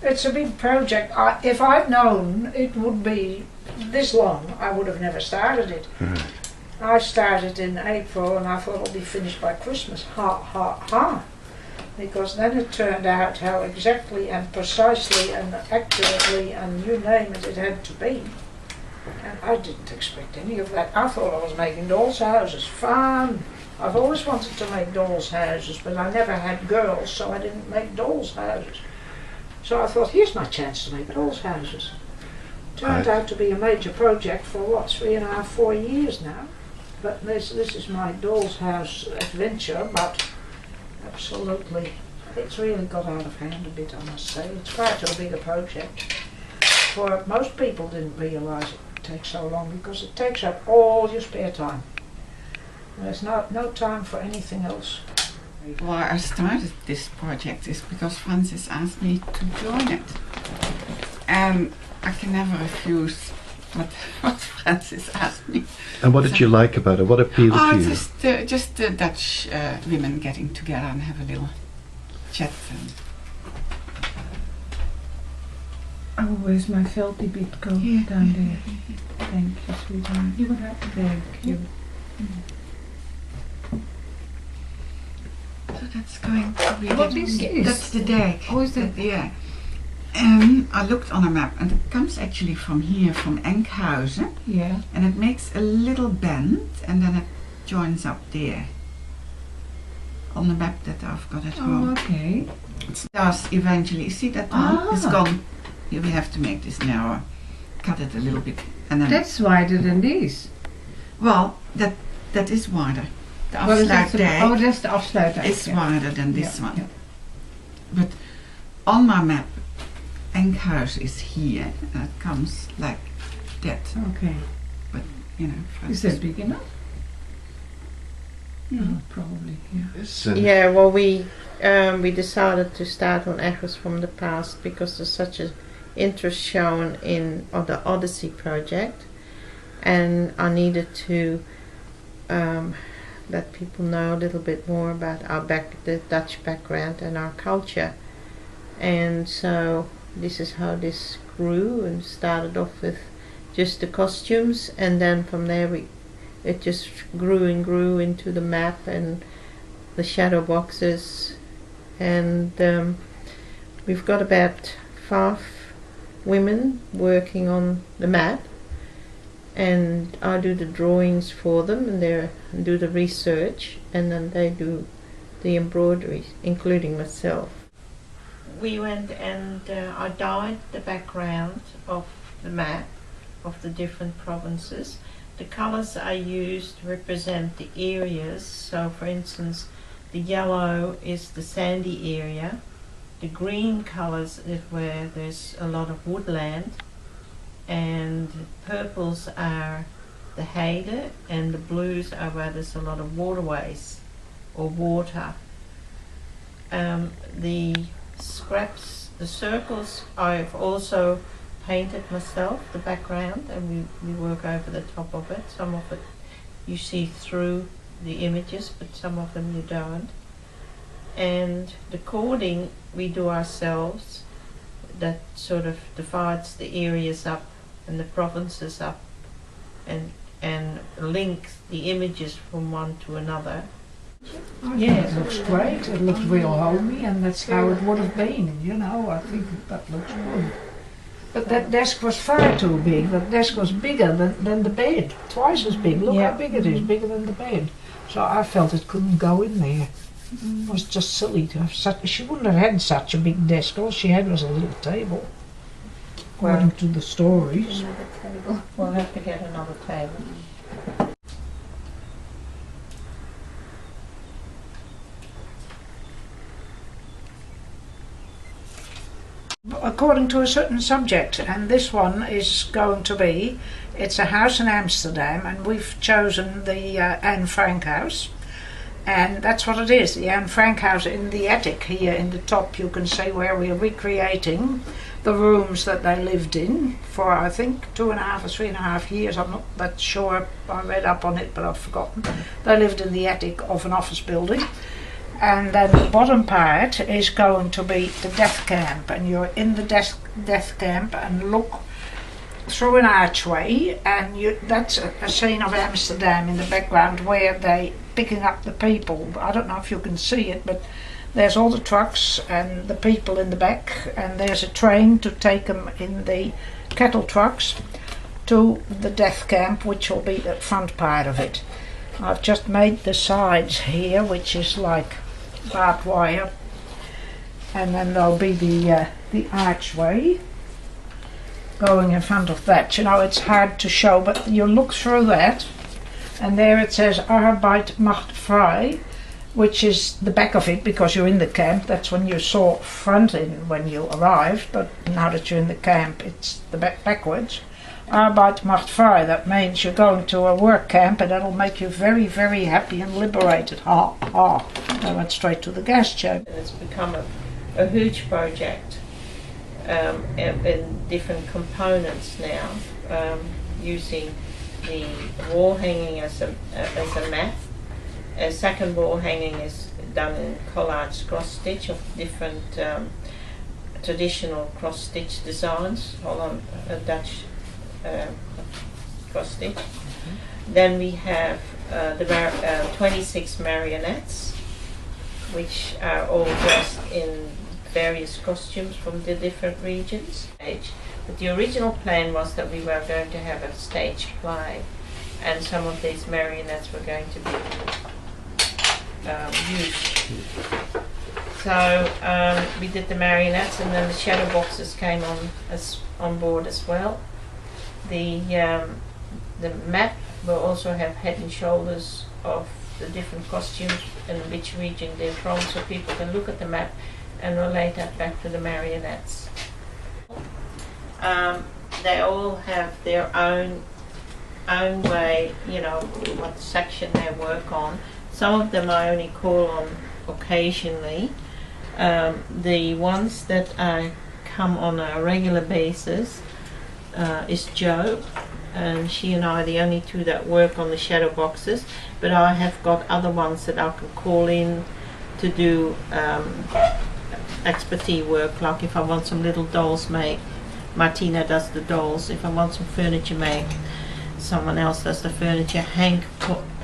It's a big project. If I'd known it would be this long, I would have never started it. I started in April and I thought it'll be finished by Christmas. Ha. Because then it turned out how exactly and precisely and accurately and you name it, it had to be. And I didn't expect any of that. I thought I was making dolls' houses. Fun! I've always wanted to make dolls' houses, but I never had girls, so I didn't make dolls' houses. So I thought, here's my chance to make dolls' houses. Turned out to be a major project for what, 3.5, 4 years now. But this is my doll's house adventure, but absolutely, it's really got out of hand a bit, I must say. It's far too big a project. For most people didn't realise it takes so long because it takes up all your spare time. There's no time for anything else. Why I started this project is because Frances asked me to join it. And I can never refuse what Frances asked me. And what did you like about it? What appealed to you? Just the Dutch women getting together and have a little chat. Oh, where's my felty bit coat down there? Thank you, sweetheart. You would have to thank you. So that's going to be... What is this? That's the deck. Oh, is that? Yeah. I looked on a map and it comes actually from here, from Enkhuizen. Yeah. And it makes a little bend and then it joins up there. On the map that I've got at home. Okay. It does eventually. You see that one? It's gone. Here we have to make this narrower. Cut it a little bit. And then That's wider than these. well, that is wider. The Well, that's afsluitdijk that's the afsluitdijk. is wider than this one. Yeah. But on my map, Enkhuizen is here, and it comes like that. Okay. But you know, Is that big enough? Oh, probably. Yeah. Yes, Yeah, well, we decided to start on Echoes from the Past because there's such an interest shown on the Odyssey project, and I needed to let people know a little bit more about the Dutch background and our culture. And so this is how this grew, and started off with just the costumes, and then from there it just grew and grew into the map and the shadow boxes, and we've got about 5 women working on the map, and I do the drawings for them and they do the research, and then they do the embroidery, including myself. We went and I dyed the background of the map of the different provinces. The colours I used represent the areas. So for instance, the yellow is the sandy area, the green colours is where there's a lot of woodland, and purples are the heide, and the blues are where there's a lot of waterways or water. The scraps, the circles, I've also painted myself, the background, and we work over the top of it. Some of it you see through the images, but some of them you don't. And the cording we do ourselves, that sort of divides the areas up and the provinces up, and links the images from one to another. Yeah, it looks great. It looks real homey, and that's how it would have been, you know. I think that looks good. But that desk was far too big. That desk was bigger than the bed. Twice as big. Look how big it is, bigger than the bed. So I felt it couldn't go in there. It was just silly to have such... She wouldn't have had such a big desk. All she had was a little table, according to the stories. Another table. We'll have to get another table. According to a certain subject, and this one is going to be, it's a house in Amsterdam, and we've chosen the Anne Frank house, and that's what it is, the Anne Frank house. In the attic here in the top you can see where we're recreating the rooms that they lived in for I think 2.5 or 3.5 years. I'm not that sure, I read up on it but I've forgotten. They lived in the attic of an office building. and then the bottom part is going to be the death camp, and you're in the death camp and look through an archway, and that's a scene of Amsterdam in the background where they picking up the people. I don't know if you can see it, but there's all the trucks and the people in the back, and there's a train to take them in the cattle trucks to the death camp, which will be the front part of it. I've just made the sides here, which is like barbed wire, and then there'll be the archway going in front of that. You know, it's hard to show, but you look through that, and there it says Arbeit macht frei, which is the back of it, because you're in the camp. That's when you saw front in when you arrived, but now that you're in the camp, it's the backwards. Arbeit macht frei, that means you're going to a work camp, and that'll make you very, very happy and liberated. Ha, ha. I went straight to the gas chamber. It's become a huge project in different components now, using the wall hanging as a map. A second wall hanging is done in collage cross stitch of different traditional cross stitch designs, Holland, Dutch cross stitch. Then we have the 26 marionettes, which are all dressed in various costumes from the different regions. But the original plan was that we were going to have a stage play, and some of these marionettes were going to be used. So we did the marionettes, and then the shadow boxes came on board as well. The map will also have head and shoulders of the different costumes and which region they're from, so people can look at the map and relate that back to the marionettes. They all have their own way, you know, what section they work on. Some of them I only call on occasionally. The ones that I come on a regular basis is Jo, and she and I are the only two that work on the shadow boxes, but I have got other ones that I can call in to do expertise work, like if I want some little dolls made, Martina does the dolls. If I want some furniture made, someone else does the furniture. Hank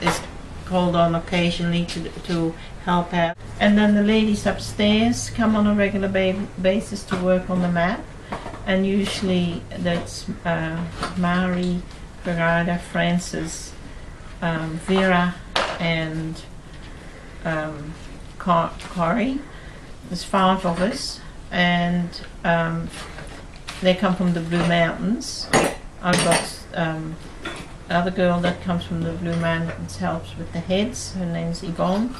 is called on occasionally to help out. And then the ladies upstairs come on a regular basis to work on the map, and usually that's Mari, Gerarda, Frances, Vera and Corey. There's 5 of us, and they come from the Blue Mountains. I've got another girl that comes from the Blue Mountains, helps with the heads. Her name's Yvonne,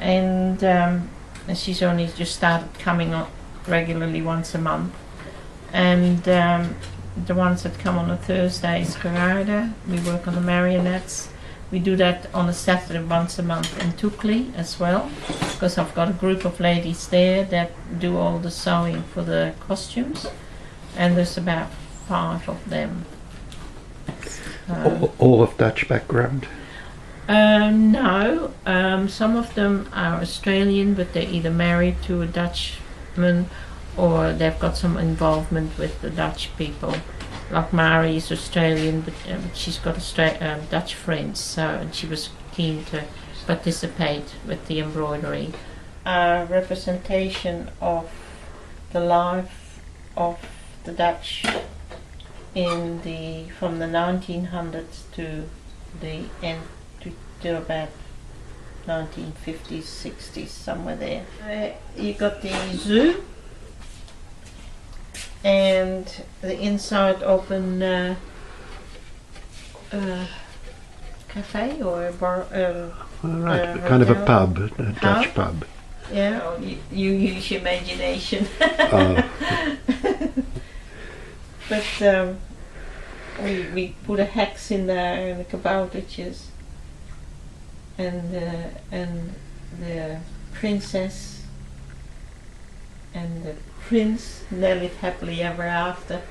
and she's only just started coming on regularly once a month. And the ones that come on a Thursday is Gerarda. We work on the marionettes. We do that on a Saturday once a month in Tukli as well, because I've got a group of ladies there that do all the sewing for the costumes, and there's about 5 of them. All of Dutch background? No, some of them are Australian, but they're either married to a Dutchman or they've got some involvement with the Dutch people. Like Mari is Australian, but she's got Dutch friends, so and she was keen to participate with the embroidery. Representation of the life of the Dutch from the 1900s to the end to about 1950s, 60s, somewhere there. You got the zoo and the inside open cafe or a bar. Right, kind of a pub, a Dutch pub. Yeah, you use your imagination. But we put a hex in there and the kaboutertjes and the princess and the prince, they live happily ever after.